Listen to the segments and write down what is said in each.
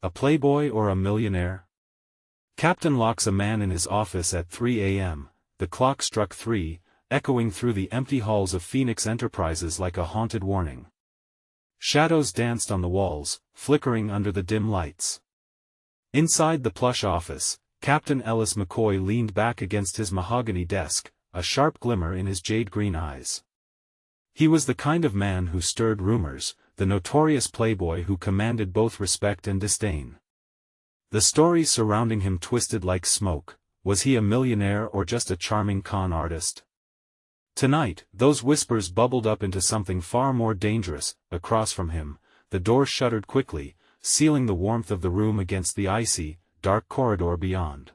a playboy or a millionaire? Captain locks a man in his office at 3 a.m., the clock struck 3, echoing through the empty halls of Phoenix Enterprises like a haunted warning. Shadows danced on the walls, flickering under the dim lights. Inside the plush office, Captain Ellis McCoy leaned back against his mahogany desk, a sharp glimmer in his jade-green eyes. He was the kind of man who stirred rumors, the notorious playboy who commanded both respect and disdain. The stories surrounding him twisted like smoke. Was he a millionaire or just a charming con artist? Tonight, those whispers bubbled up into something far more dangerous. Across from him, the door shuttered quickly, sealing the warmth of the room against the icy, dark corridor beyond.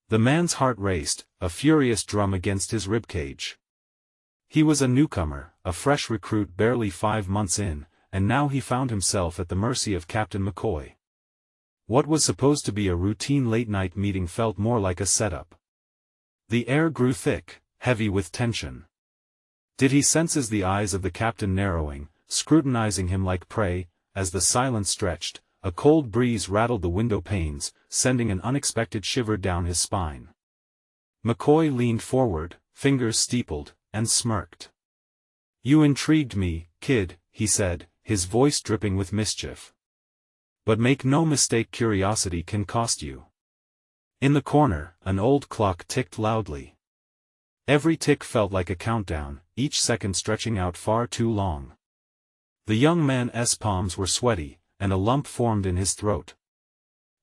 The man's heart raced, a furious drum against his ribcage. He was a newcomer, a fresh recruit barely 5 months in, and now he found himself at the mercy of Captain McCoy. What was supposed to be a routine late-night meeting felt more like a setup. The air grew thick, heavy with tension. Did he sense the eyes of the captain narrowing, scrutinizing him like prey? As the silence stretched, a cold breeze rattled the window panes, sending an unexpected shiver down his spine. McCoy leaned forward, fingers steepled, and smirked. "You intrigued me, kid," he said, his voice dripping with mischief. "But make no mistake, curiosity can cost you." In the corner, an old clock ticked loudly. Every tick felt like a countdown, each second stretching out far too long. The young man's palms were sweaty, and a lump formed in his throat.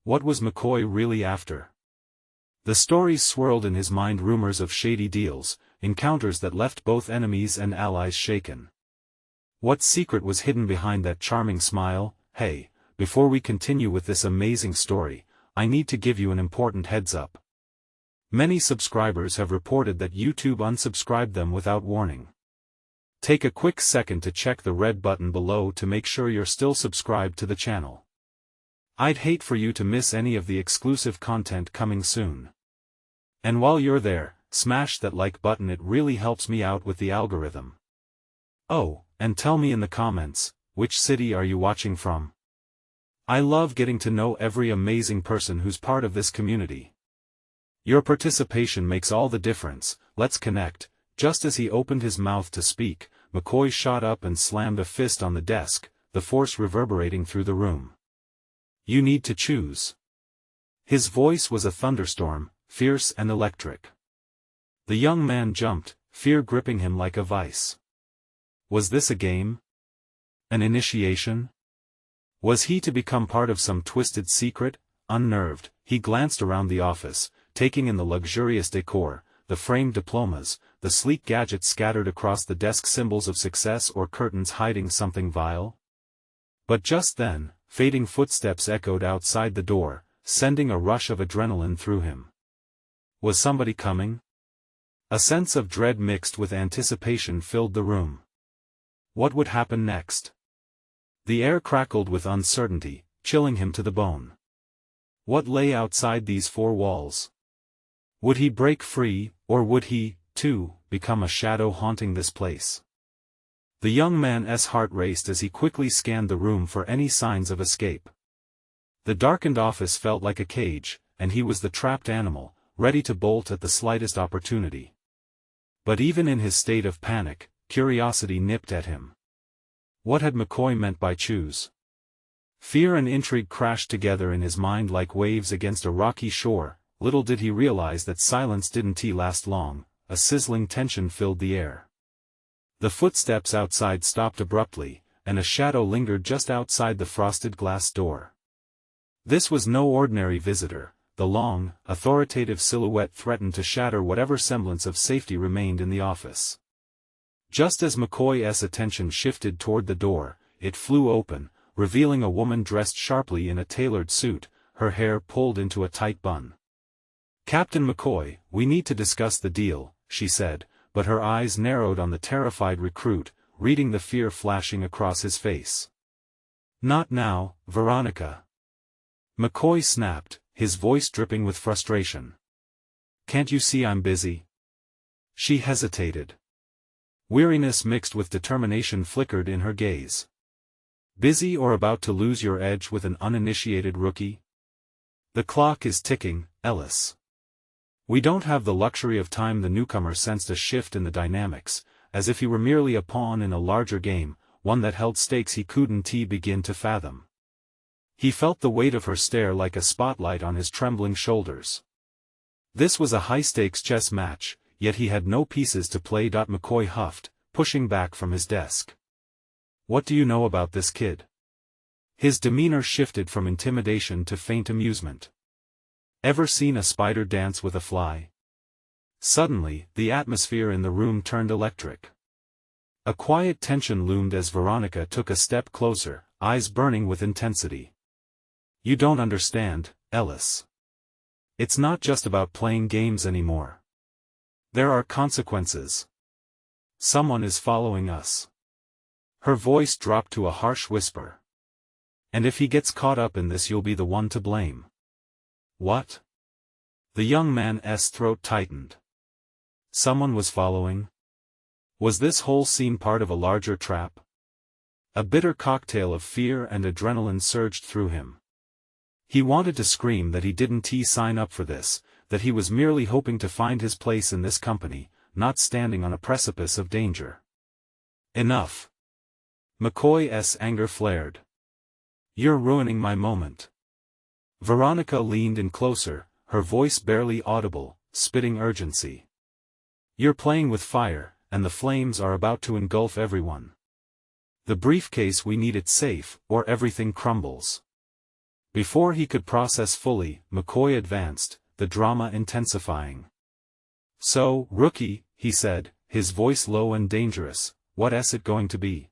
What was McCoy really after? The stories swirled in his mind, rumors of shady deals, encounters that left both enemies and allies shaken. What secret was hidden behind that charming smile? Hey, before we continue with this amazing story, I need to give you an important heads up. Many subscribers have reported that YouTube unsubscribed them without warning. Take a quick second to check the red button below to make sure you're still subscribed to the channel. I'd hate for you to miss any of the exclusive content coming soon. And while you're there, smash that like button, it really helps me out with the algorithm. Oh, and tell me in the comments, which city are you watching from? I love getting to know every amazing person who's part of this community. Your participation makes all the difference. Let's connect. Just as he opened his mouth to speak, McCoy shot up and slammed a fist on the desk, the force reverberating through the room. "You need to choose." His voice was a thunderstorm, fierce and electric. The young man jumped, fear gripping him like a vice. Was this a game? An initiation? Was he to become part of some twisted secret? Unnerved, he glanced around the office, taking in the luxurious decor, the framed diplomas, the sleek gadgets scattered across the desk, symbols of success or curtains hiding something vile. But just then, fading footsteps echoed outside the door, sending a rush of adrenaline through him. Was somebody coming? A sense of dread mixed with anticipation filled the room. What would happen next? The air crackled with uncertainty, chilling him to the bone. What lay outside these four walls? Would he break free, or would he, too, become a shadow haunting this place? The young man's heart raced as he quickly scanned the room for any signs of escape. The darkened office felt like a cage, and he was the trapped animal, ready to bolt at the slightest opportunity. But even in his state of panic, curiosity nipped at him. What had McCoy meant by choose? Fear and intrigue crashed together in his mind like waves against a rocky shore. Little did he realize that silence didn't last long. A sizzling tension filled the air. The footsteps outside stopped abruptly, and a shadow lingered just outside the frosted glass door. This was no ordinary visitor. The long, authoritative silhouette threatened to shatter whatever semblance of safety remained in the office. Just as McCoy's attention shifted toward the door, it flew open, revealing a woman dressed sharply in a tailored suit, her hair pulled into a tight bun. "Captain McCoy, we need to discuss the deal," she said, but her eyes narrowed on the terrified recruit, reading the fear flashing across his face. "Not now, Veronica." McCoy snapped, his voice dripping with frustration. "Can't you see I'm busy?" She hesitated. Weariness mixed with determination flickered in her gaze. Busy or about to lose your edge with an uninitiated rookie? The clock is ticking, Ellis. We don't have the luxury of time. The newcomer sensed a shift in the dynamics, as if he were merely a pawn in a larger game, one that held stakes he couldn't begin to fathom. He felt the weight of her stare like a spotlight on his trembling shoulders. This was a high-stakes chess match, yet he had no pieces to play. McCoy huffed, pushing back from his desk. What do you know about this kid? His demeanor shifted from intimidation to faint amusement. Ever seen a spider dance with a fly? Suddenly, the atmosphere in the room turned electric. A quiet tension loomed as Veronica took a step closer, eyes burning with intensity. You don't understand, Ellis. It's not just about playing games anymore. There are consequences. Someone is following us. Her voice dropped to a harsh whisper. And if he gets caught up in this, you'll be the one to blame. What? The young man's throat tightened. Someone was following? Was this whole scene part of a larger trap? A bitter cocktail of fear and adrenaline surged through him. He wanted to scream that he didn't sign up for this, that he was merely hoping to find his place in this company, not standing on a precipice of danger. Enough. McCoy's anger flared. You're ruining my moment. Veronica leaned in closer, her voice barely audible, spitting urgency. You're playing with fire, and the flames are about to engulf everyone. The briefcase, we need it safe, or everything crumbles. Before he could process fully, McCoy advanced, the drama intensifying. So, rookie, he said, his voice low and dangerous, what's it going to be?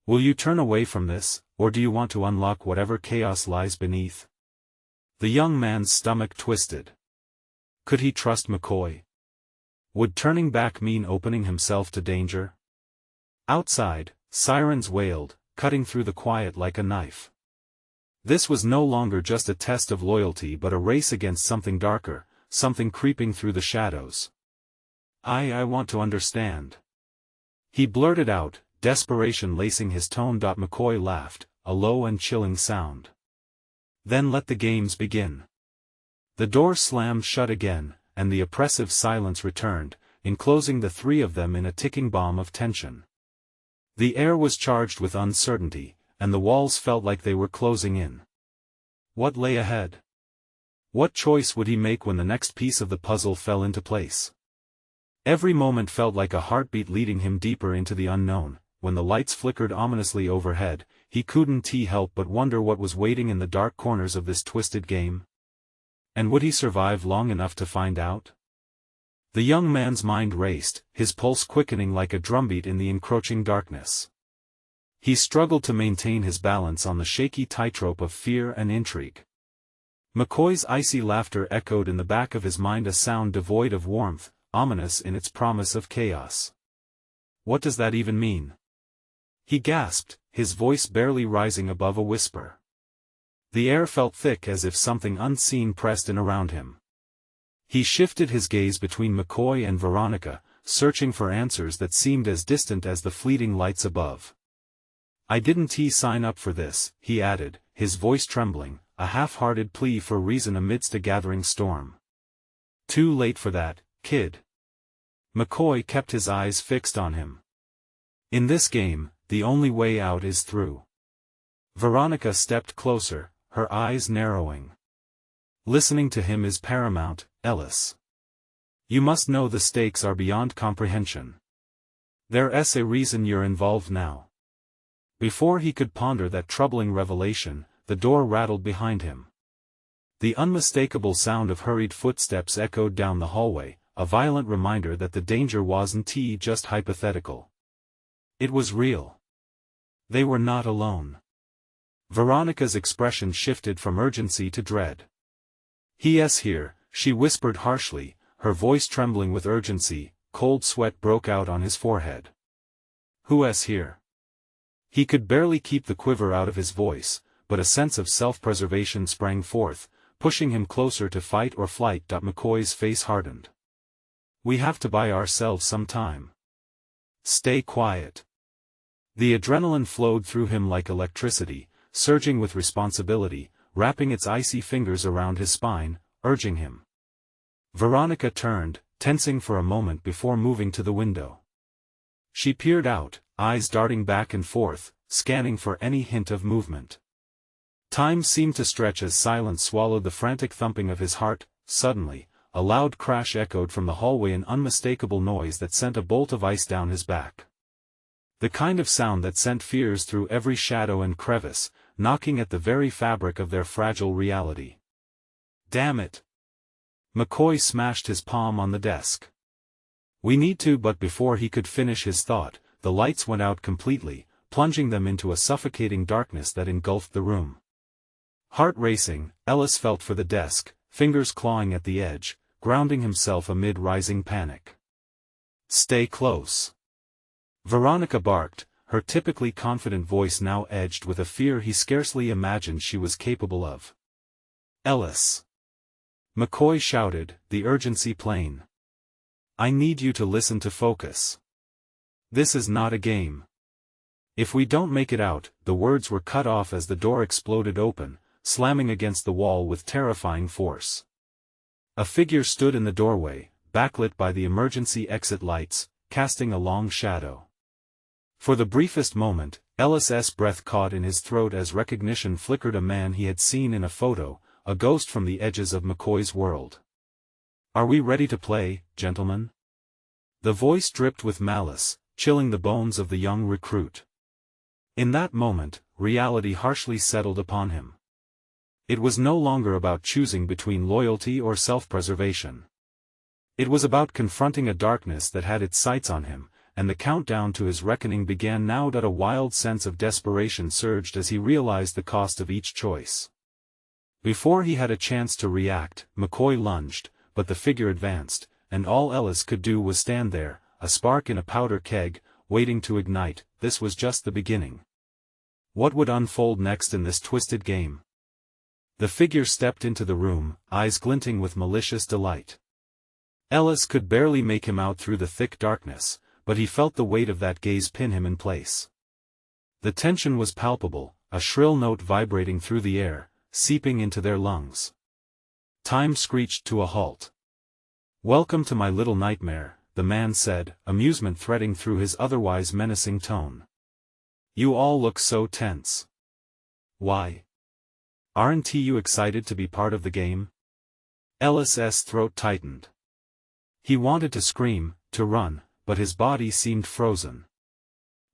Will you turn away from this, or do you want to unlock whatever chaos lies beneath? The young man's stomach twisted. Could he trust McCoy? Would turning back mean opening himself to danger? Outside, sirens wailed, cutting through the quiet like a knife. This was no longer just a test of loyalty but a race against something darker, something creeping through the shadows. I want to understand. He blurted out, desperation lacing his tone. McCoy laughed, a low and chilling sound. Then let the games begin. The door slammed shut again, and the oppressive silence returned, enclosing the three of them in a ticking bomb of tension. The air was charged with uncertainty, and the walls felt like they were closing in. What lay ahead? What choice would he make when the next piece of the puzzle fell into place? Every moment felt like a heartbeat leading him deeper into the unknown. When the lights flickered ominously overhead, he couldn't help but wonder what was waiting in the dark corners of this twisted game. And would he survive long enough to find out? The young man's mind raced, his pulse quickening like a drumbeat in the encroaching darkness. He struggled to maintain his balance on the shaky tightrope of fear and intrigue. McCoy's icy laughter echoed in the back of his mind, a sound devoid of warmth, ominous in its promise of chaos. What does that even mean? He gasped, his voice barely rising above a whisper. The air felt thick as if something unseen pressed in around him. He shifted his gaze between McCoy and Veronica, searching for answers that seemed as distant as the fleeting lights above. I didn't sign up for this, he added, his voice trembling, a half-hearted plea for reason amidst a gathering storm. Too late for that, kid. McCoy kept his eyes fixed on him. In this game, the only way out is through. Veronica stepped closer, her eyes narrowing. Listening to him is paramount, Ellis. You must know the stakes are beyond comprehension. There's a reason you're involved now. Before he could ponder that troubling revelation, the door rattled behind him. The unmistakable sound of hurried footsteps echoed down the hallway, a violent reminder that the danger wasn't just hypothetical. It was real. They were not alone. Veronica's expression shifted from urgency to dread. He's here, she whispered harshly, her voice trembling with urgency. Cold sweat broke out on his forehead. Who's here? He could barely keep the quiver out of his voice, but a sense of self-preservation sprang forth, pushing him closer to fight or flight. McCoy's face hardened. We have to buy ourselves some time. Stay quiet. The adrenaline flowed through him like electricity, surging with responsibility, wrapping its icy fingers around his spine, urging him. Veronica turned, tensing for a moment before moving to the window. She peered out, eyes darting back and forth, scanning for any hint of movement. Time seemed to stretch as silence swallowed the frantic thumping of his heart. Suddenly, a loud crash echoed from the hallway, an unmistakable noise that sent a bolt of ice down his back. The kind of sound that sent fears through every shadow and crevice, knocking at the very fabric of their fragile reality. Damn it! McCoy smashed his palm on the desk. We need to, but before he could finish his thought, the lights went out completely, plunging them into a suffocating darkness that engulfed the room. Heart racing, Ellis felt for the desk, fingers clawing at the edge, grounding himself amid rising panic. Stay close. Veronica barked, her typically confident voice now edged with a fear he scarcely imagined she was capable of. Ellis! McCoy shouted, the urgency plain. I need you to listen, to focus. This is not a game. If we don't make it out, the words were cut off as the door exploded open, slamming against the wall with terrifying force. A figure stood in the doorway, backlit by the emergency exit lights, casting a long shadow. For the briefest moment, Ellis's breath caught in his throat as recognition flickered. A man he had seen in a photo, a ghost from the edges of McCoy's world. Are we ready to play, gentlemen? The voice dripped with malice, chilling the bones of the young recruit. In that moment, reality harshly settled upon him. It was no longer about choosing between loyalty or self-preservation. It was about confronting a darkness that had its sights on him, and the countdown to his reckoning began now. A wild sense of desperation surged as he realized the cost of each choice. Before he had a chance to react, McCoy lunged, but the figure advanced, and all Ellis could do was stand there, a spark in a powder keg, waiting to ignite. This was just the beginning. What would unfold next in this twisted game? The figure stepped into the room, eyes glinting with malicious delight. Ellis could barely make him out through the thick darkness, but he felt the weight of that gaze pin him in place. The tension was palpable, a shrill note vibrating through the air, seeping into their lungs. Time screeched to a halt. Welcome to my little nightmare, the man said, amusement threading through his otherwise menacing tone. You all look so tense. Why? Aren't you excited to be part of the game? Ellis's throat tightened. He wanted to scream, to run, but his body seemed frozen.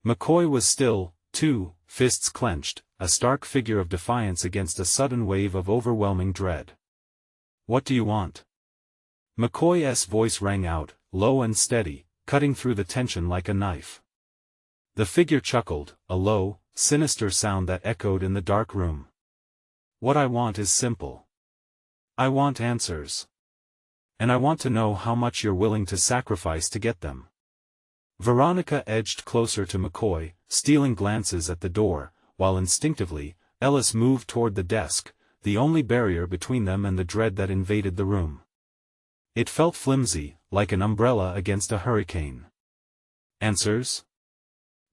McCoy was still, too, fists clenched, a stark figure of defiance against a sudden wave of overwhelming dread. What do you want? McCoy's voice rang out, low and steady, cutting through the tension like a knife. The figure chuckled, a low, sinister sound that echoed in the dark room. What I want is simple. I want answers. And I want to know how much you're willing to sacrifice to get them. Veronica edged closer to McCoy, stealing glances at the door, while instinctively, Ellis moved toward the desk, the only barrier between them and the dread that invaded the room. It felt flimsy, like an umbrella against a hurricane. Answers?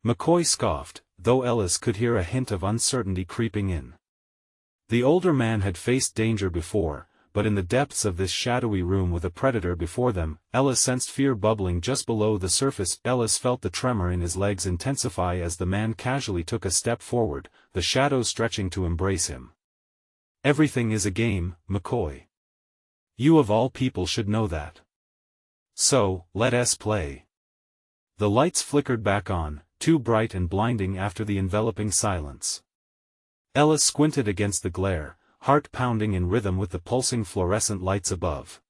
McCoy scoffed, though Ellis could hear a hint of uncertainty creeping in. The older man had faced danger before, but in the depths of this shadowy room with a predator before them, Ellis sensed fear bubbling just below the surface. Ellis felt the tremor in his legs intensify as the man casually took a step forward, the shadows stretching to embrace him. Everything is a game, McCoy. You of all people should know that. So, let us play. The lights flickered back on, too bright and blinding after the enveloping silence. Ellis squinted against the glare, heart pounding in rhythm with the pulsing fluorescent lights above.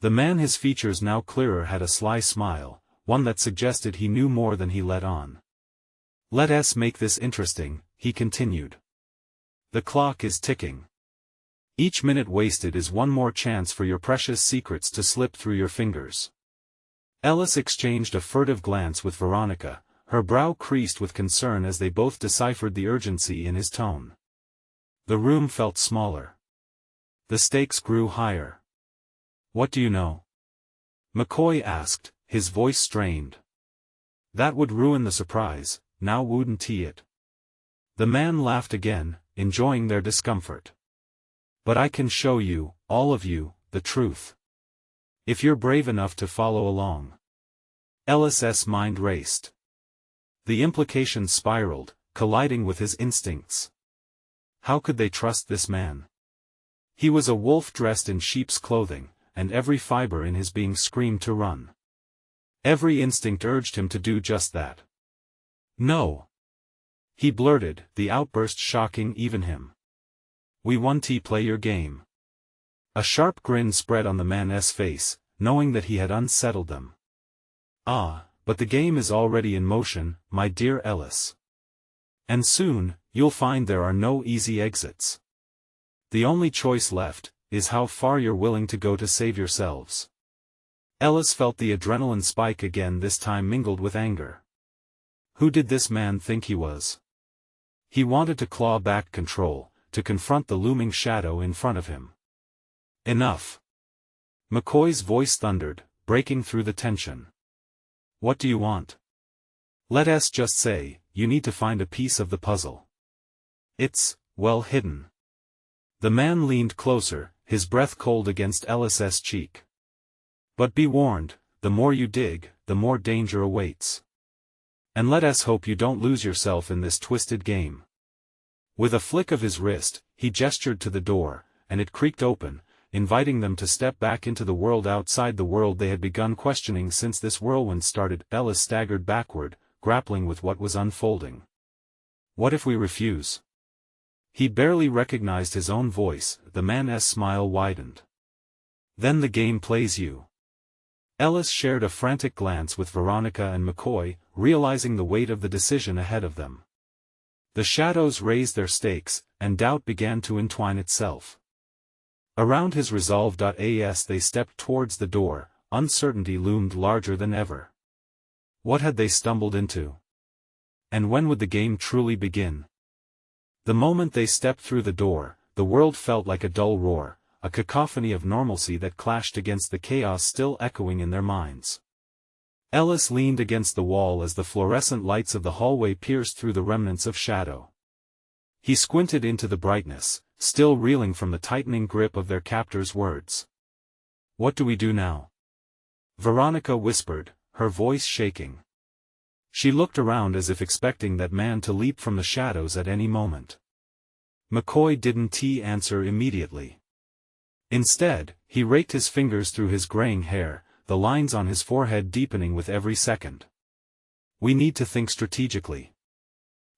The man, his features now clearer, had a sly smile, one that suggested he knew more than he let on. Let us make this interesting, he continued. The clock is ticking. Each minute wasted is one more chance for your precious secrets to slip through your fingers. Ellis exchanged a furtive glance with Veronica, her brow creased with concern as they both deciphered the urgency in his tone. The room felt smaller. The stakes grew higher. What do you know? McCoy asked, his voice strained. That would ruin the surprise, now wouldn't he it? The man laughed again, enjoying their discomfort. But I can show you, all of you, the truth. If you're brave enough to follow along. Ellis's mind raced. The implications spiraled, colliding with his instincts. How could they trust this man? He was a wolf dressed in sheep's clothing, and every fiber in his being screamed to run. Every instinct urged him to do just that. No. He blurted, the outburst shocking even him. We want to play your game. A sharp grin spread on the man's face, knowing that he had unsettled them. Ah, but the game is already in motion, my dear Ellis. And soon, you'll find there are no easy exits. The only choice left is how far you're willing to go to save yourselves. Ellis felt the adrenaline spike again, this time mingled with anger. Who did this man think he was? He wanted to claw back control, to confront the looming shadow in front of him. Enough. McCoy's voice thundered, breaking through the tension. What do you want? Let us just say, you need to find a piece of the puzzle. It's, well hidden. The man leaned closer, his breath cold against Ellis's cheek. But be warned, the more you dig, the more danger awaits. And let us hope you don't lose yourself in this twisted game. With a flick of his wrist, he gestured to the door, and it creaked open, inviting them to step back into the world outside the world they had begun questioning since this whirlwind started. Ellis staggered backward, grappling with what was unfolding. What if we refuse? He barely recognized his own voice. The man's smile widened. Then the game plays you. Ellis shared a frantic glance with Veronica and McCoy, realizing the weight of the decision ahead of them. The shadows raised their stakes, and doubt began to entwine itself. Around his resolve. As they stepped towards the door, uncertainty loomed larger than ever. What had they stumbled into? And when would the game truly begin? The moment they stepped through the door, the world felt like a dull roar, a cacophony of normalcy that clashed against the chaos still echoing in their minds. Ellis leaned against the wall as the fluorescent lights of the hallway pierced through the remnants of shadow. He squinted into the brightness, still reeling from the tightening grip of their captor's words. What do we do now? Veronica whispered, her voice shaking. She looked around as if expecting that man to leap from the shadows at any moment. McCoy didn't answer immediately. Instead, he raked his fingers through his graying hair, the lines on his forehead deepening with every second. We need to think strategically.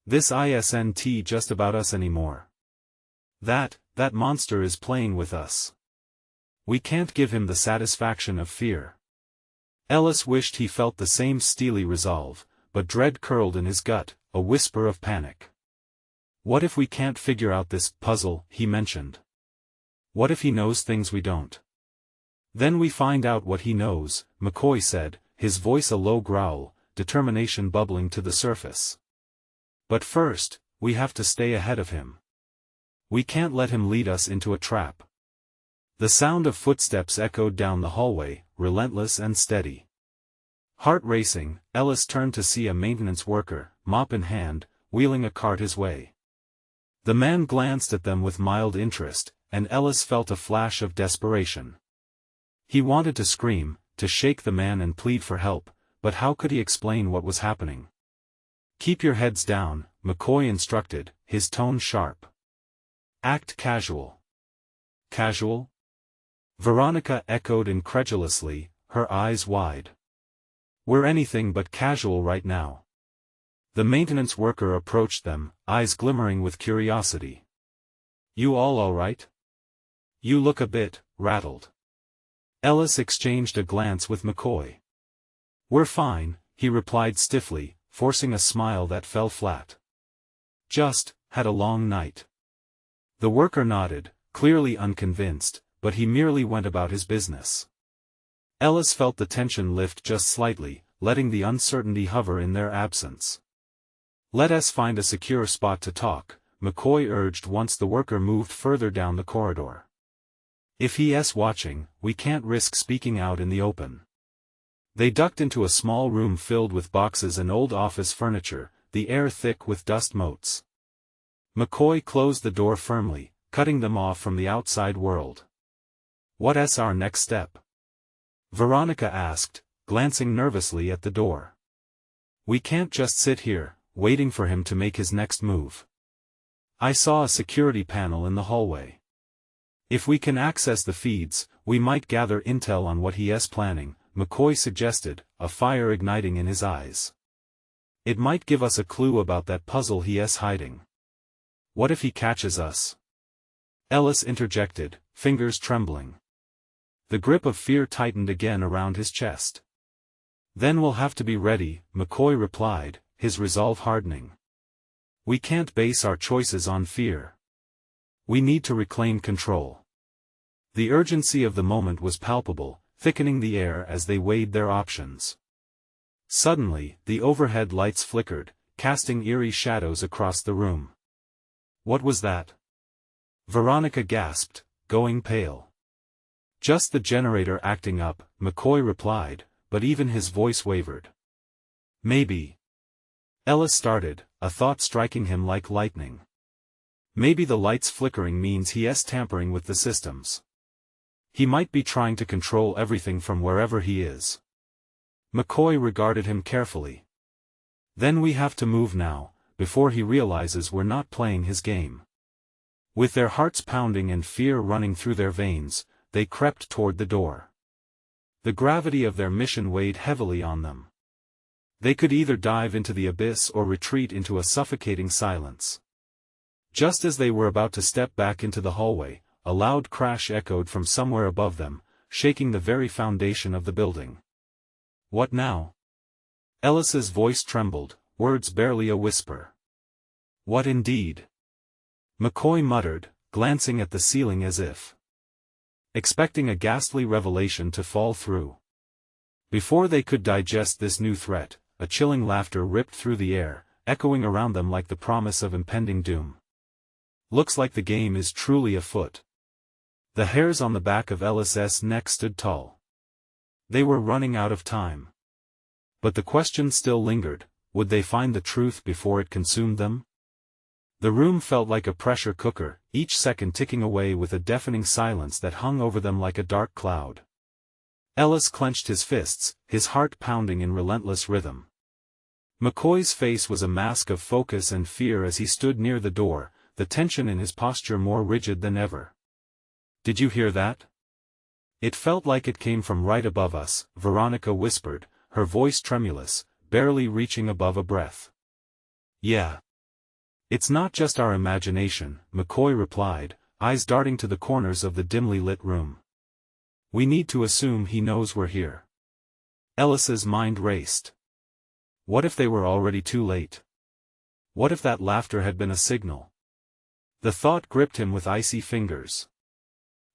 This isn't just about us anymore. That monster is playing with us. We can't give him the satisfaction of fear. Ellis wished he felt the same steely resolve, but dread curled in his gut, a whisper of panic. What if we can't figure out this puzzle he mentioned? What if he knows things we don't? Then we find out what he knows, McCoy said, his voice a low growl, determination bubbling to the surface. But first, we have to stay ahead of him. We can't let him lead us into a trap. The sound of footsteps echoed down the hallway, relentless and steady. Heart racing, Ellis turned to see a maintenance worker, mop in hand, wheeling a cart his way. The man glanced at them with mild interest, and Ellis felt a flash of desperation. He wanted to scream, to shake the man and plead for help, but how could he explain what was happening? Keep your heads down, McCoy instructed, his tone sharp. Act casual. Casual? Veronica echoed incredulously, her eyes wide. We're anything but casual right now. The maintenance worker approached them, eyes glimmering with curiosity. You all right? You look a bit rattled. Ellis exchanged a glance with McCoy. We're fine, he replied stiffly, forcing a smile that fell flat. Just had a long night. The worker nodded, clearly unconvinced, but he merely went about his business. Ellis felt the tension lift just slightly, letting the uncertainty hover in their absence. Let us find a secure spot to talk, McCoy urged once the worker moved further down the corridor. If he's watching, we can't risk speaking out in the open. They ducked into a small room filled with boxes and old office furniture, the air thick with dust motes. McCoy closed the door firmly, cutting them off from the outside world. "What's our next step?" Veronica asked, glancing nervously at the door. "We can't just sit here, waiting for him to make his next move. I saw a security panel in the hallway. If we can access the feeds, we might gather intel on what he's planning," McCoy suggested, a fire igniting in his eyes. "It might give us a clue about that puzzle he's hiding." "What if he catches us?" Ellis interjected, fingers trembling. The grip of fear tightened again around his chest. "Then we'll have to be ready," McCoy replied, his resolve hardening. "We can't base our choices on fear. We need to reclaim control." The urgency of the moment was palpable, thickening the air as they weighed their options. Suddenly, the overhead lights flickered, casting eerie shadows across the room. "What was that?" Veronica gasped, going pale. "Just the generator acting up," McCoy replied, but even his voice wavered. "Maybe." Ellis started, a thought striking him like lightning. "Maybe the lights flickering means he's tampering with the systems. He might be trying to control everything from wherever he is." McCoy regarded him carefully. "Then we have to move now, before he realizes we're not playing his game." With their hearts pounding and fear running through their veins, they crept toward the door. The gravity of their mission weighed heavily on them. They could either dive into the abyss or retreat into a suffocating silence. Just as they were about to step back into the hallway, a loud crash echoed from somewhere above them, shaking the very foundation of the building. "What now?" Ellis's voice trembled, words barely a whisper. "What indeed?" McCoy muttered, glancing at the ceiling as if expecting a ghastly revelation to fall through. Before they could digest this new threat, a chilling laughter ripped through the air, echoing around them like the promise of impending doom. "Looks like the game is truly afoot." The hairs on the back of Ellis's neck stood tall. They were running out of time. But the question still lingered: would they find the truth before it consumed them? The room felt like a pressure cooker, each second ticking away with a deafening silence that hung over them like a dark cloud. Ellis clenched his fists, his heart pounding in relentless rhythm. McCoy's face was a mask of focus and fear as he stood near the door, the tension in his posture more rigid than ever. "Did you hear that?" "It felt like it came from right above us," Veronica whispered, her voice tremulous, barely reaching above a breath. "Yeah. It's not just our imagination," McCoy replied, eyes darting to the corners of the dimly lit room. "We need to assume he knows we're here." Ellis's mind raced. What if they were already too late? What if that laughter had been a signal? The thought gripped him with icy fingers.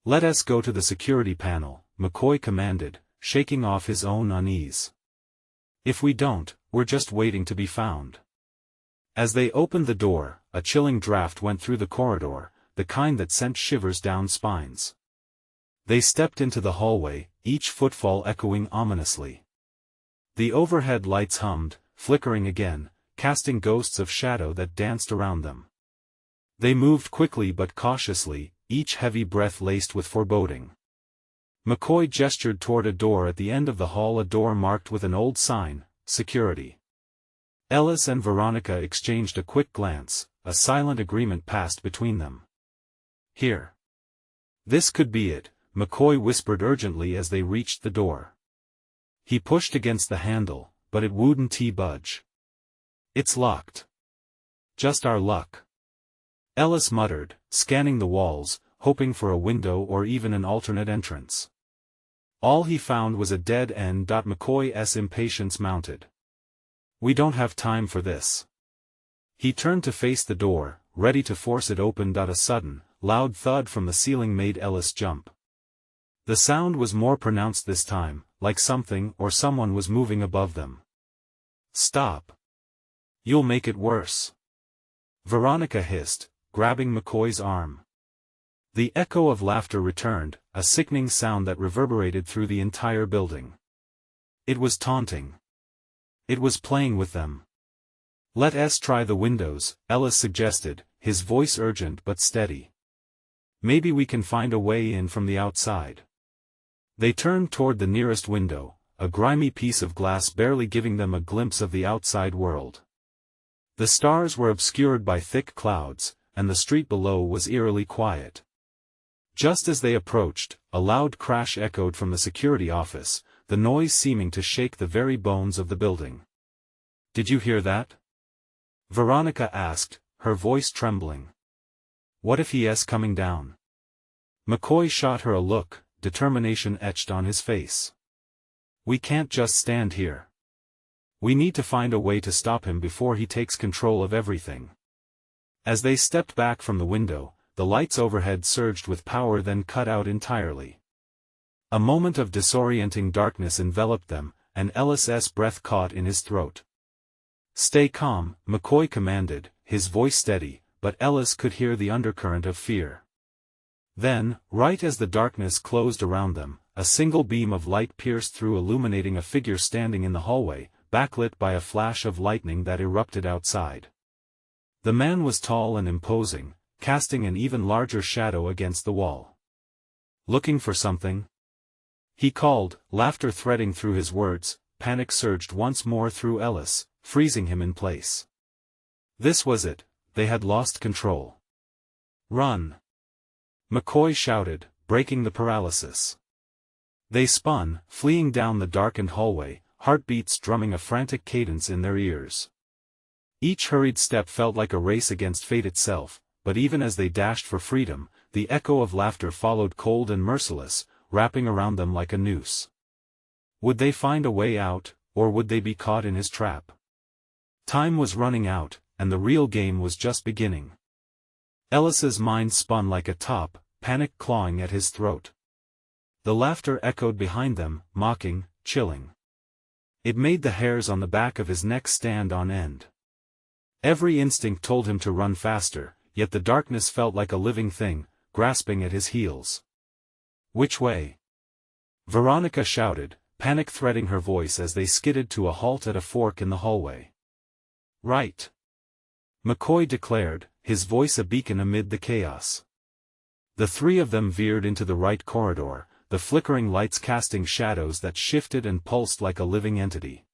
"Let us go to the security panel," McCoy commanded, shaking off his own unease. "If we don't, we're just waiting to be found." As they opened the door, a chilling draft went through the corridor, the kind that sent shivers down spines. They stepped into the hallway, each footfall echoing ominously. The overhead lights hummed, flickering again, casting ghosts of shadow that danced around them. They moved quickly but cautiously, each heavy breath laced with foreboding. McCoy gestured toward a door at the end of the hall, a door marked with an old sign, "Security." Ellis and Veronica exchanged a quick glance, a silent agreement passed between them. "Here. This could be it," McCoy whispered urgently as they reached the door. He pushed against the handle, but it wouldn't budge. "It's locked." "Just our luck," Ellis muttered, scanning the walls, hoping for a window or even an alternate entrance. All he found was a dead end. McCoy's impatience mounted. "We don't have time for this." He turned to face the door, ready to force it open. A sudden, loud thud from the ceiling made Ellis jump. The sound was more pronounced this time, like something or someone was moving above them. "Stop. You'll make it worse," Veronica hissed, grabbing McCoy's arm. The echo of laughter returned, a sickening sound that reverberated through the entire building. It was taunting. It was playing with them. "Let us try the windows," Ellis suggested, his voice urgent but steady. "Maybe we can find a way in from the outside." They turned toward the nearest window, a grimy piece of glass barely giving them a glimpse of the outside world. The stars were obscured by thick clouds, and the street below was eerily quiet. Just as they approached, a loud crash echoed from the security office, the noise seeming to shake the very bones of the building. "Did you hear that?" Veronica asked, her voice trembling. "What if he is coming down?" McCoy shot her a look, determination etched on his face. "We can't just stand here. We need to find a way to stop him before he takes control of everything." As they stepped back from the window, the lights overhead surged with power then cut out entirely. A moment of disorienting darkness enveloped them, and Ellis's breath caught in his throat. "Stay calm," McCoy commanded, his voice steady, but Ellis could hear the undercurrent of fear. Then, right as the darkness closed around them, a single beam of light pierced through, illuminating a figure standing in the hallway, backlit by a flash of lightning that erupted outside. The man was tall and imposing, casting an even larger shadow against the wall. "Looking for something?" he called, laughter threading through his words. Panic surged once more through Ellis, freezing him in place. This was it, they had lost control. "Run!" McCoy shouted, breaking the paralysis. They spun, fleeing down the darkened hallway, heartbeats drumming a frantic cadence in their ears. Each hurried step felt like a race against fate itself, but even as they dashed for freedom, the echo of laughter followed, cold and merciless, wrapping around them like a noose. Would they find a way out, or would they be caught in his trap? Time was running out, and the real game was just beginning. Ellis's mind spun like a top, panic clawing at his throat. The laughter echoed behind them, mocking, chilling. It made the hairs on the back of his neck stand on end. Every instinct told him to run faster, yet the darkness felt like a living thing, grasping at his heels. "Which way?" Veronica shouted, panic threading her voice as they skidded to a halt at a fork in the hallway. "Right," McCoy declared, his voice a beacon amid the chaos. The three of them veered into the right corridor, the flickering lights casting shadows that shifted and pulsed like a living entity.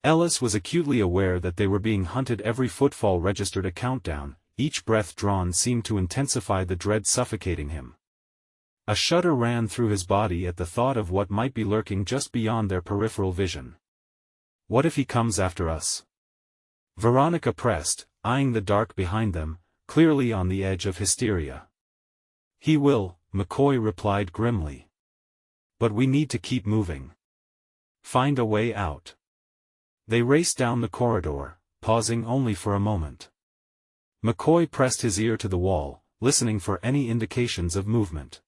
Ellis was acutely aware that they were being hunted. Every footfall registered a countdown, each breath drawn seemed to intensify the dread suffocating him. A shudder ran through his body at the thought of what might be lurking just beyond their peripheral vision. "What if he comes after us?" Veronica pressed, eyeing the dark behind them, clearly on the edge of hysteria. "He will," McCoy replied grimly. "But we need to keep moving. Find a way out." They raced down the corridor, pausing only for a moment. McCoy pressed his ear to the wall, listening for any indications of movement.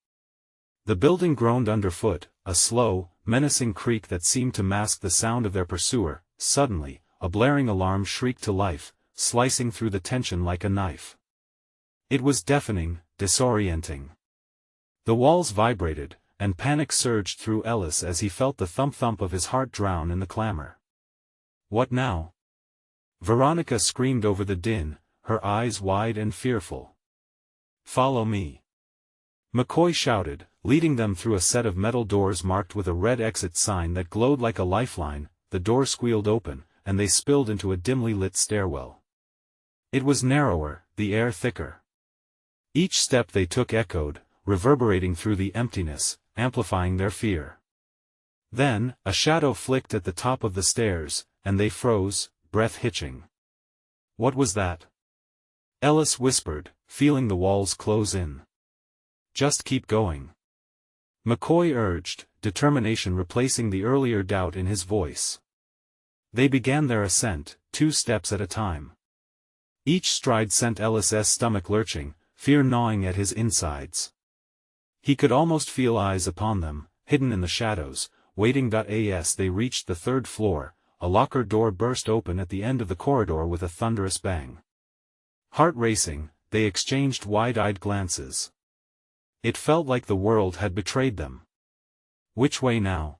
The building groaned underfoot, a slow, menacing creak that seemed to mask the sound of their pursuer. Suddenly, a blaring alarm shrieked to life, slicing through the tension like a knife. It was deafening, disorienting. The walls vibrated, and panic surged through Ellis as he felt the thump-thump of his heart drown in the clamor. "What now?" Veronica screamed over the din, her eyes wide and fearful. "Follow me," McCoy shouted, leading them through a set of metal doors marked with a red exit sign that glowed like a lifeline. The door squealed open, and they spilled into a dimly lit stairwell. It was narrower, the air thicker. Each step they took echoed, reverberating through the emptiness, amplifying their fear. Then, a shadow flicked at the top of the stairs, and they froze, breath hitching. "What was that?" Ellis whispered, feeling the walls close in. "Just keep going," McCoy urged, determination replacing the earlier doubt in his voice. They began their ascent, 2 steps at a time. Each stride sent Ellis's stomach lurching, fear gnawing at his insides. He could almost feel eyes upon them, hidden in the shadows, waiting. As they reached the 3rd floor, a locker door burst open at the end of the corridor with a thunderous bang. Heart racing, they exchanged wide-eyed glances. It felt like the world had betrayed them. "Which way now?"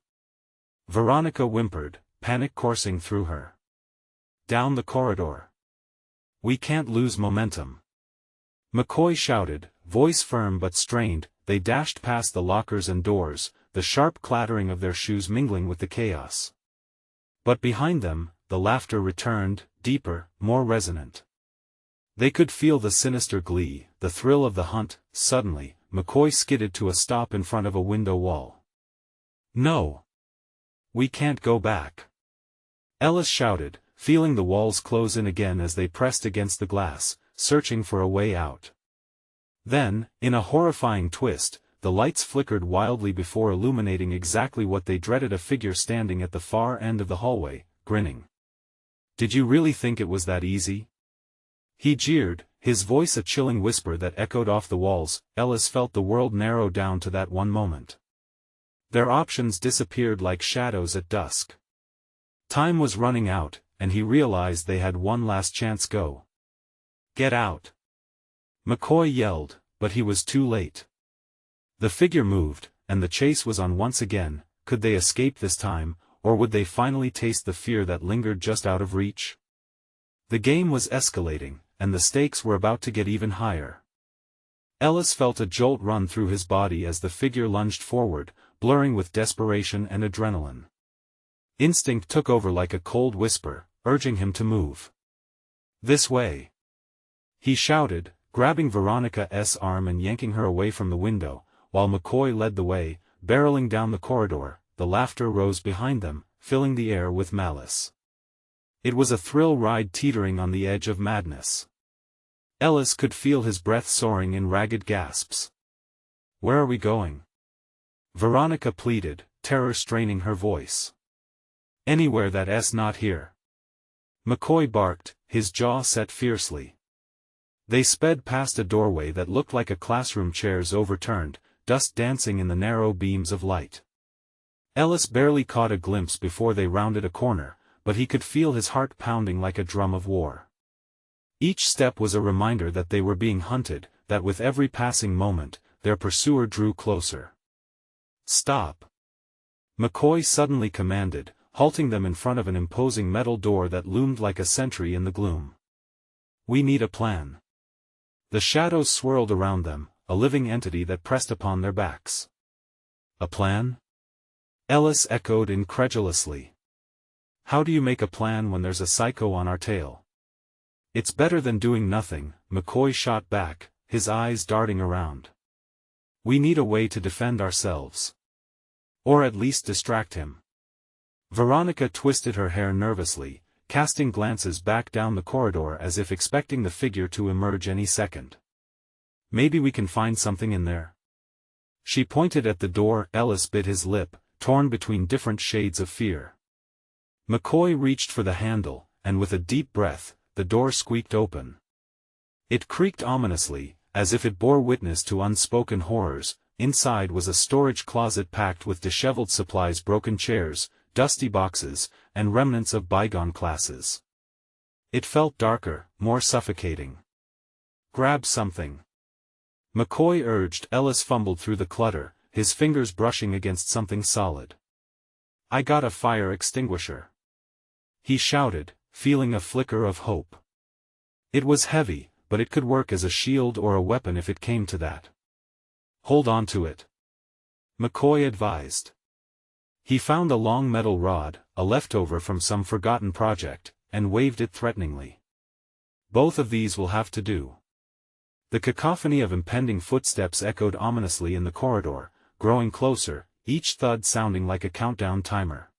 Veronica whimpered, panic coursing through her. down the corridor. We can't lose momentum. McCoy shouted, voice firm but strained. They dashed past the lockers and doors, the sharp clattering of their shoes mingling with the chaos. But behind them, the laughter returned, deeper, more resonant. They could feel the sinister glee, the thrill of the hunt. Suddenly, McCoy skidded to a stop in front of a window wall. No! We can't go back. Ellis shouted, feeling the walls close in again as they pressed against the glass, searching for a way out. Then, in a horrifying twist, the lights flickered wildly before illuminating exactly what they dreaded: a figure standing at the far end of the hallway, grinning. Did you really think it was that easy? He jeered, his voice a chilling whisper that echoed off the walls. Ellis felt the world narrow down to that one moment. Their options disappeared like shadows at dusk. Time was running out, and he realized they had one last chance. Go. Get out. McCoy yelled, but he was too late. The figure moved, and the chase was on once again. Could they escape this time, or would they finally taste the fear that lingered just out of reach? The game was escalating, and the stakes were about to get even higher. Ellis felt a jolt run through his body as the figure lunged forward, blurring with desperation and adrenaline. Instinct took over like a cold whisper, urging him to move. This way. He shouted, grabbing Veronica's arm and yanking her away from the window, while McCoy led the way, barreling down the corridor. The laughter rose behind them, filling the air with malice. It was a thrill ride teetering on the edge of madness. Ellis could feel his breath soaring in ragged gasps. Where are we going? Veronica pleaded, terror straining her voice. Anywhere that's not here. McCoy barked, his jaw set fiercely. They sped past a doorway that looked like a classroom, chairs overturned, dust dancing in the narrow beams of light. Ellis barely caught a glimpse before they rounded a corner, but he could feel his heart pounding like a drum of war. Each step was a reminder that they were being hunted, that with every passing moment, their pursuer drew closer. Stop! McCoy suddenly commanded, halting them in front of an imposing metal door that loomed like a sentry in the gloom. We need a plan. The shadows swirled around them, a living entity that pressed upon their backs. A plan? Ellis echoed incredulously. How do you make a plan when there's a psycho on our tail? It's better than doing nothing, McCoy shot back, his eyes darting around. We need a way to defend ourselves. Or at least distract him. Veronica twisted her hair nervously, casting glances back down the corridor as if expecting the figure to emerge any second. Maybe we can find something in there. She pointed at the door. Ellis bit his lip, torn between different shades of fear. McCoy reached for the handle, and with a deep breath, the door squeaked open. It creaked ominously, as if it bore witness to unspoken horrors. Inside was a storage closet packed with disheveled supplies, broken chairs, dusty boxes, and remnants of bygone classes. It felt darker, more suffocating. Grab something. McCoy urged. Ellis fumbled through the clutter, his fingers brushing against something solid. I got a fire extinguisher. He shouted, feeling a flicker of hope. It was heavy, but it could work as a shield or a weapon if it came to that. Hold on to it. McCoy advised. He found a long metal rod, a leftover from some forgotten project, and waved it threateningly. Both of these will have to do. The cacophony of impending footsteps echoed ominously in the corridor, growing closer, each thud sounding like a countdown timer.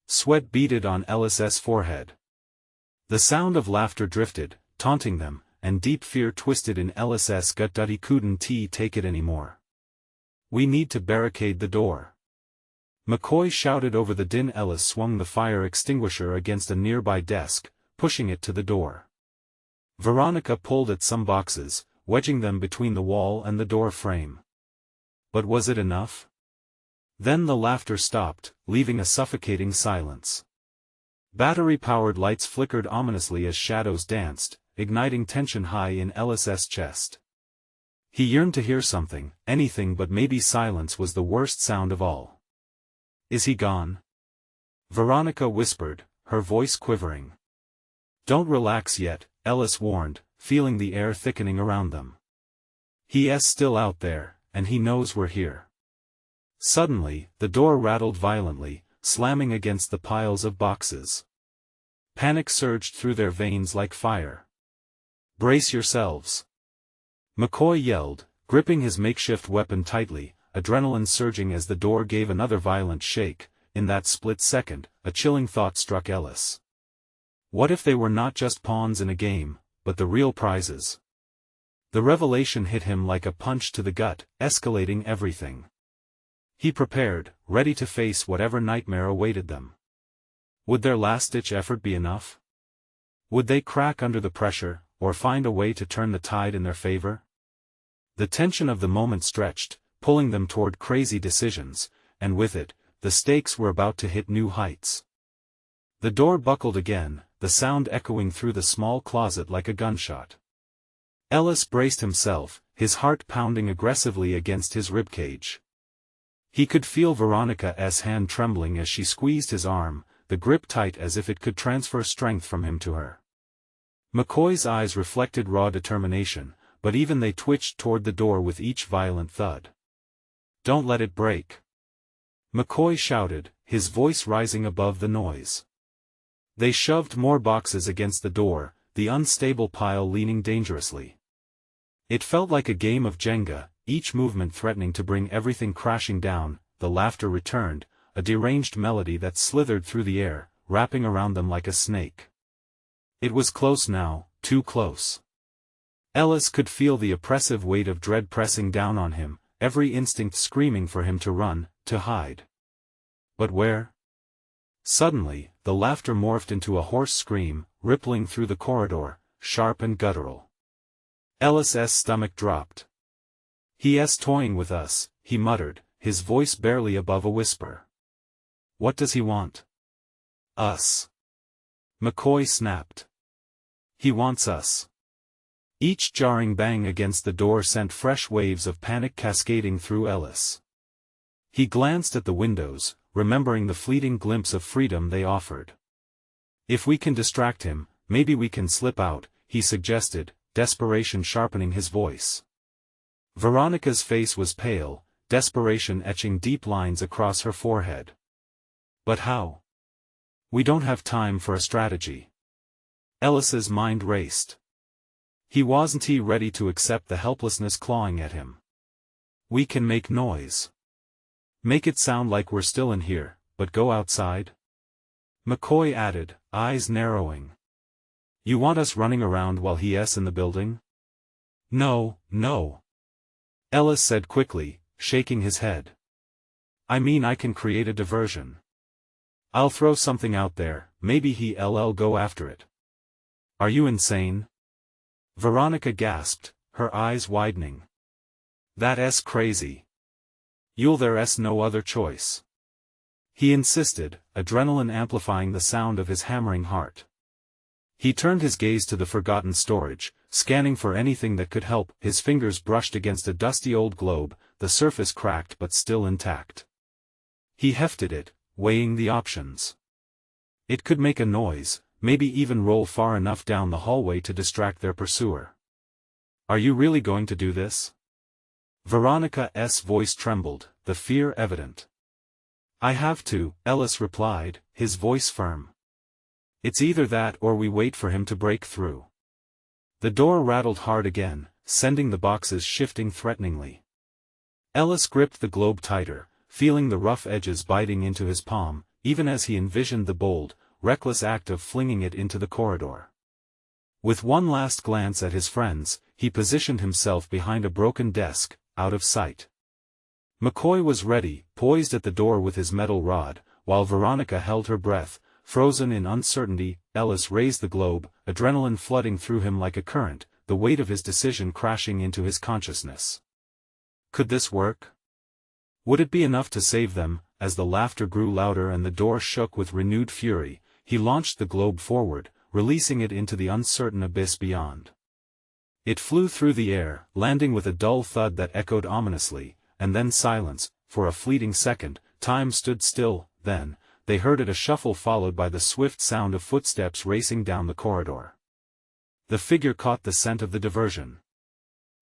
Sweat beaded on Ellis's forehead. The sound of laughter drifted, taunting them, and deep fear twisted in Ellis's gut. He couldn't take it anymore. We need to barricade the door. McCoy shouted over the din. Ellis swung the fire extinguisher against a nearby desk, pushing it to the door. Veronica pulled at some boxes, wedging them between the wall and the door frame. But was it enough? Then the laughter stopped, leaving a suffocating silence. Battery-powered lights flickered ominously as shadows danced, igniting tension high in Ellis's chest. He yearned to hear something, anything, but maybe silence was the worst sound of all. Is he gone? Veronica whispered, her voice quivering. Don't relax yet, Ellis warned, feeling the air thickening around them. He's still out there, and he knows we're here. Suddenly, the door rattled violently, slamming against the piles of boxes. Panic surged through their veins like fire. "Brace yourselves!" McCoy yelled, gripping his makeshift weapon tightly, adrenaline surging as the door gave another violent shake. In that split second, a chilling thought struck Ellis. What if they were not just pawns in a game, but the real prizes? The revelation hit him like a punch to the gut, escalating everything. He prepared, ready to face whatever nightmare awaited them. Would their last-ditch effort be enough? Would they crack under the pressure, or find a way to turn the tide in their favor? The tension of the moment stretched, pulling them toward crazy decisions, and with it, the stakes were about to hit new heights. The door buckled again, the sound echoing through the small closet like a gunshot. Ellis braced himself, his heart pounding aggressively against his ribcage. He could feel Veronica's hand trembling as she squeezed his arm, the grip tight as if it could transfer strength from him to her. McCoy's eyes reflected raw determination, but even they twitched toward the door with each violent thud. "Don't let it break!" McCoy shouted, his voice rising above the noise. They shoved more boxes against the door, the unstable pile leaning dangerously. It felt like a game of Jenga, each movement threatening to bring everything crashing down. The laughter returned, a deranged melody that slithered through the air, wrapping around them like a snake. It was close now, too close. Ellis could feel the oppressive weight of dread pressing down on him, every instinct screaming for him to run, to hide. But where? Suddenly, the laughter morphed into a hoarse scream, rippling through the corridor, sharp and guttural. Ellis's stomach dropped. "He's toying with us," he muttered, his voice barely above a whisper. "What does he want?" "Us," McCoy snapped. "He wants us." Each jarring bang against the door sent fresh waves of panic cascading through Ellis. He glanced at the windows, remembering the fleeting glimpse of freedom they offered. "If we can distract him, maybe we can slip out," he suggested, desperation sharpening his voice. Veronica's face was pale, desperation etching deep lines across her forehead. "But how? We don't have time for a strategy." Ellis's mind raced. He wasn't ready to accept the helplessness clawing at him. "We can make noise. Make it sound like we're still in here, but go outside?" McCoy added, eyes narrowing. "You want us running around while he's in the building?" "No, no," Ellis said quickly, shaking his head. "I mean, I can create a diversion. I'll throw something out there, maybe he'll go after it." "Are you insane?" Veronica gasped, her eyes widening. "That's crazy. There's no other choice," he insisted, adrenaline amplifying the sound of his hammering heart. He turned his gaze to the forgotten storage, scanning for anything that could help. His fingers brushed against a dusty old globe, the surface cracked but still intact. He hefted it, weighing the options. It could make a noise, maybe even roll far enough down the hallway to distract their pursuer. "Are you really going to do this?" Veronica's voice trembled, the fear evident. "I have to," Ellis replied, his voice firm. "It's either that or we wait for him to break through." The door rattled hard again, sending the boxes shifting threateningly. Ellis gripped the globe tighter, feeling the rough edges biting into his palm, even as he envisioned the bold, reckless act of flinging it into the corridor. With one last glance at his friends, he positioned himself behind a broken desk, out of sight. McCoy was ready, poised at the door with his metal rod, while Veronica held her breath, frozen in uncertainty. Ellis raised the globe, adrenaline flooding through him like a current, the weight of his decision crashing into his consciousness. Could this work? Would it be enough to save them? As the laughter grew louder and the door shook with renewed fury, he launched the globe forward, releasing it into the uncertain abyss beyond. It flew through the air, landing with a dull thud that echoed ominously, and then silence. For a fleeting second, time stood still. Then, they heard it, a shuffle followed by the swift sound of footsteps racing down the corridor. The figure caught the scent of the diversion.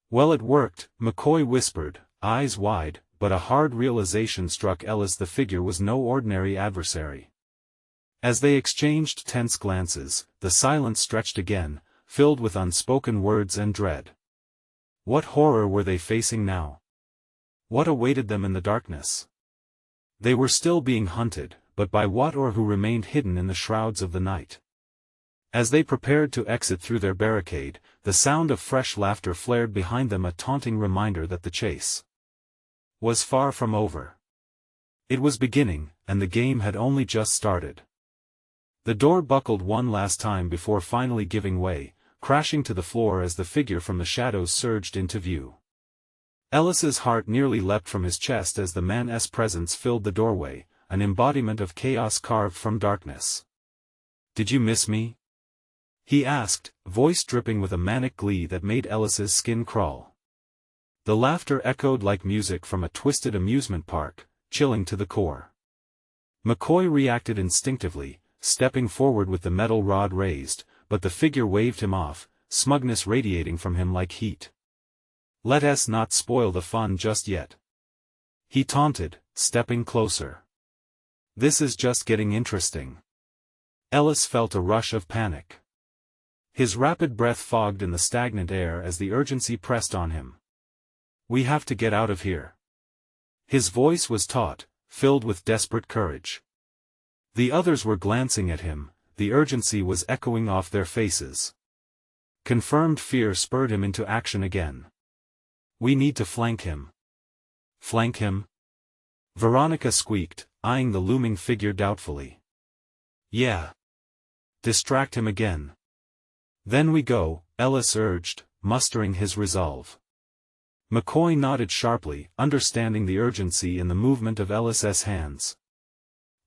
"Well, it worked," McCoy whispered, eyes wide, but a hard realization struck Ellis: the figure was no ordinary adversary. As they exchanged tense glances, the silence stretched again, filled with unspoken words and dread. What horror were they facing now? What awaited them in the darkness? They were still being hunted, but by what or who remained hidden in the shrouds of the night? As they prepared to exit through their barricade, the sound of fresh laughter flared behind them, a taunting reminder that the chase was far from over. It was beginning, and the game had only just started. The door buckled one last time before finally giving way, crashing to the floor as the figure from the shadows surged into view. Ellis's heart nearly leapt from his chest as the man's presence filled the doorway, an embodiment of chaos carved from darkness. "Did you miss me?" he asked, voice dripping with a manic glee that made Ellis's skin crawl. The laughter echoed like music from a twisted amusement park, chilling to the core. McCoy reacted instinctively, stepping forward with the metal rod raised, but the figure waved him off, smugness radiating from him like heat. "Let us not spoil the fun just yet," he taunted, stepping closer. "This is just getting interesting." Ellis felt a rush of panic. His rapid breath fogged in the stagnant air as the urgency pressed on him. "We have to get out of here." His voice was taut, filled with desperate courage. The others were glancing at him, the urgency was echoing off their faces. Confirmed fear spurred him into action again. "We need to flank him." "Flank him?" Veronica squeaked, eyeing the looming figure doubtfully. "Yeah. Distract him again." "Then we go," Ellis urged, mustering his resolve. McCoy nodded sharply, understanding the urgency in the movement of Ellis's hands.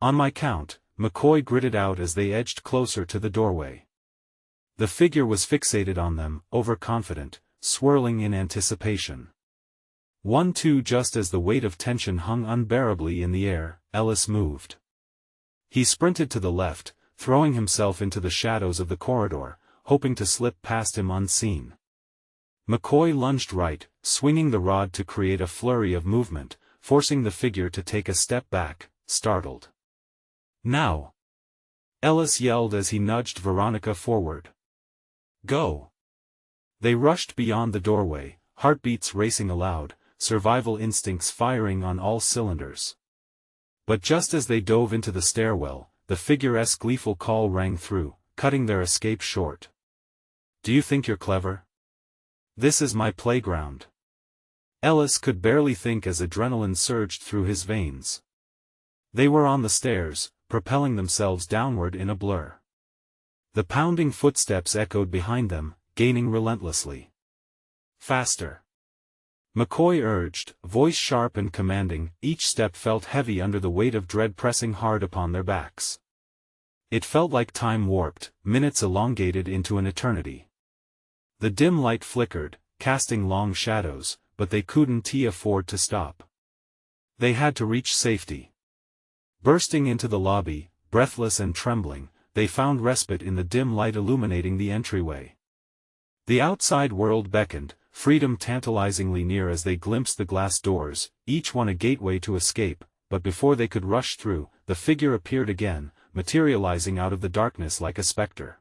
"On my count," McCoy gritted out as they edged closer to the doorway. The figure was fixated on them, overconfident, swirling in anticipation. 1, 2. Just as the weight of tension hung unbearably in the air, Ellis moved. He sprinted to the left, throwing himself into the shadows of the corridor, hoping to slip past him unseen. McCoy lunged right, swinging the rod to create a flurry of movement, forcing the figure to take a step back, startled. "Now!" Ellis yelled as he nudged Veronica forward. "Go!" They rushed beyond the doorway, heartbeats racing aloud, survival instincts firing on all cylinders. But just as they dove into the stairwell, the figure's gleeful call rang through, cutting their escape short. "Do you think you're clever? This is my playground." Ellis could barely think as adrenaline surged through his veins. They were on the stairs, propelling themselves downward in a blur. The pounding footsteps echoed behind them, gaining relentlessly. "Faster!" McCoy urged, voice sharp and commanding. Each step felt heavy under the weight of dread pressing hard upon their backs. It felt like time warped, minutes elongated into an eternity. The dim light flickered, casting long shadows, but they couldn't afford to stop. They had to reach safety. Bursting into the lobby, breathless and trembling, they found respite in the dim light illuminating the entryway. The outside world beckoned, freedom tantalizingly near as they glimpsed the glass doors, each one a gateway to escape, but before they could rush through, the figure appeared again, materializing out of the darkness like a specter.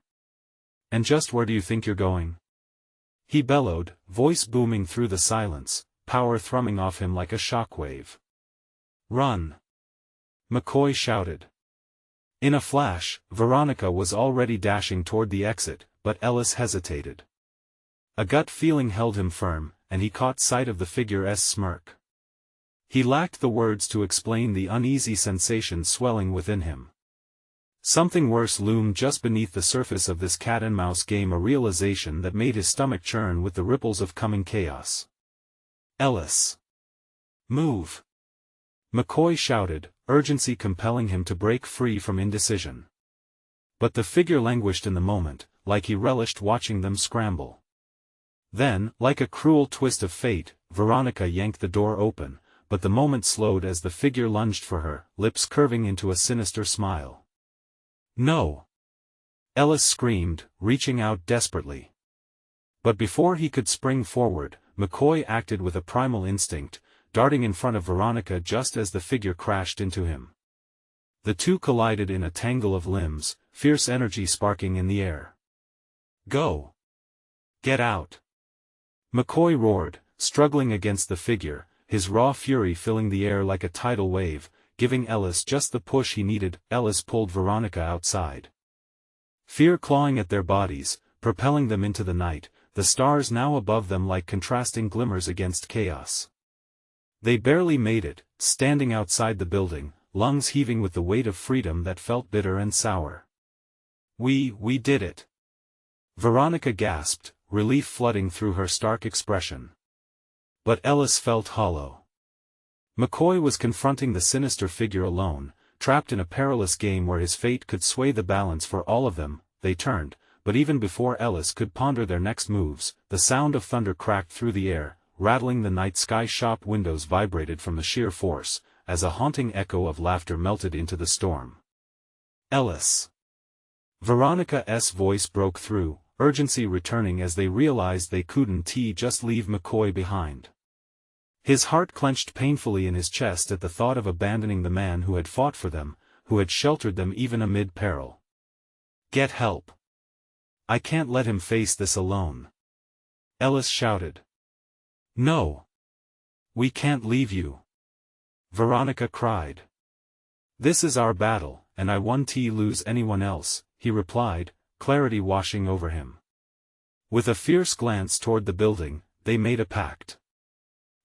"And just where do you think you're going?" he bellowed, voice booming through the silence, power thrumming off him like a shockwave. "Run!" McCoy shouted. In a flash, Veronica was already dashing toward the exit, but Ellis hesitated. A gut feeling held him firm, and he caught sight of the figure's smirk. He lacked the words to explain the uneasy sensation swelling within him. Something worse loomed just beneath the surface of this cat-and-mouse game, a realization that made his stomach churn with the ripples of coming chaos. "Ellis! Move!" McCoy shouted, urgency compelling him to break free from indecision. But the figure languished in the moment, like he relished watching them scramble. Then, like a cruel twist of fate, Veronica yanked the door open, but the moment slowed as the figure lunged for her, lips curving into a sinister smile. "No!" Ellis screamed, reaching out desperately. But before he could spring forward, McCoy acted with a primal instinct, darting in front of Veronica just as the figure crashed into him. The two collided in a tangle of limbs, fierce energy sparking in the air. "Go! Get out!" McCoy roared, struggling against the figure, his raw fury filling the air like a tidal wave, giving Ellis just the push he needed. Ellis pulled Veronica outside. Fear clawing at their bodies, propelling them into the night, the stars now above them like contrasting glimmers against chaos. They barely made it, standing outside the building, lungs heaving with the weight of freedom that felt bitter and sour. We did it!" Veronica gasped, relief flooding through her stark expression. But Ellis felt hollow. McCoy was confronting the sinister figure alone, trapped in a perilous game where his fate could sway the balance for all of them. They turned, but even before Ellis could ponder their next moves, the sound of thunder cracked through the air, rattling the night sky. Shop windows vibrated from the sheer force, as a haunting echo of laughter melted into the storm. "Ellis!" Veronica's voice broke through, urgency returning as they realized they couldn't just leave McCoy behind. His heart clenched painfully in his chest at the thought of abandoning the man who had fought for them, who had sheltered them even amid peril. "Get help! I can't let him face this alone!" Ellis shouted. "No! We can't leave you!" Veronica cried. "This is our battle, and I won't lose anyone else," he replied, clarity washing over him. With a fierce glance toward the building, they made a pact.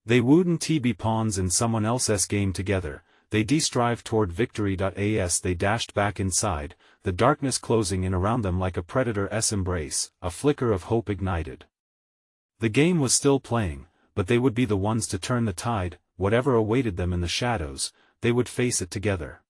They wouldn't be pawns in someone else's game together. They strive toward victory. As they dashed back inside, the darkness closing in around them like a predator's embrace, a flicker of hope ignited. The game was still playing, but they would be the ones to turn the tide. Whatever awaited them in the shadows, they would face it together.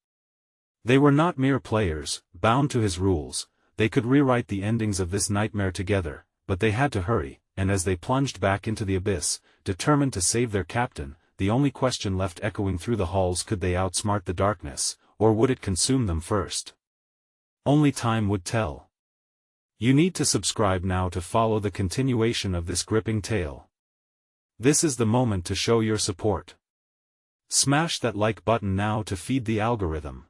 They were not mere players, bound to his rules. They could rewrite the endings of this nightmare together, but they had to hurry, and as they plunged back into the abyss, determined to save their captain, the only question left echoing through the halls: could they outsmart the darkness, or would it consume them first? Only time would tell. You need to subscribe now to follow the continuation of this gripping tale. This is the moment to show your support. Smash that like button now to feed the algorithm.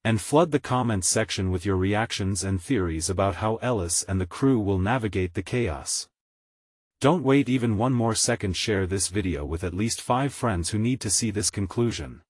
And flood the comments section with your reactions and theories about how Ellis and the crew will navigate the chaos. Don't wait even one more second. Share this video with at least 5 friends who need to see this conclusion.